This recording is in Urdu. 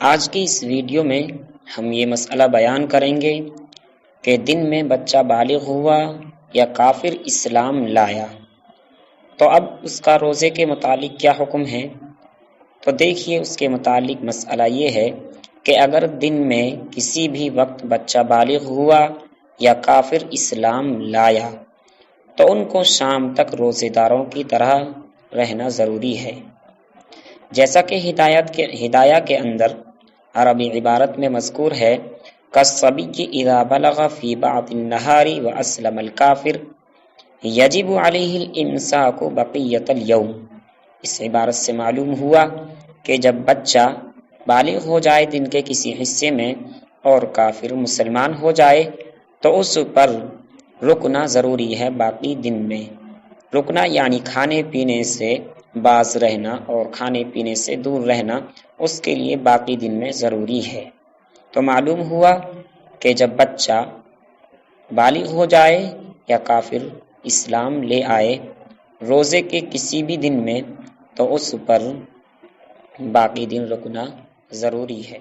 آج کی اس ویڈیو میں ہم یہ مسئلہ بیان کریں گے کہ دن میں بچہ بالغ ہوا یا کافر اسلام لایا تو اب اس کا روزے کے متعلق کیا حکم ہے۔ تو دیکھیے اس کے متعلق مسئلہ یہ ہے کہ اگر دن میں کسی بھی وقت بچہ بالغ ہوا یا کافر اسلام لایا تو ان کو شام تک روزے داروں کی طرح رہنا ضروری ہے، جیسا کہ ہدایہ کے اندر عربی عبارت میں مذکور ہے کالصبی اذا بلغ فی بعض النہار واسلم الکافر یجب علیہ الامساک بقیۃ اليوم۔ اس عبارت سے معلوم ہوا کہ جب بچہ بالغ ہو جائے دن کے کسی حصے میں اور کافر مسلمان ہو جائے تو اس پر رکنا ضروری ہے باقی دن میں۔ رکنا یعنی کھانے پینے سے باز رہنا اور کھانے پینے سے دور رہنا اس کے لیے باقی دن میں ضروری ہے۔ تو معلوم ہوا کہ جب بچہ بالغ ہو جائے یا کافر اسلام لے آئے روزے کے کسی بھی دن میں تو اس پر باقی دن رکنا ضروری ہے۔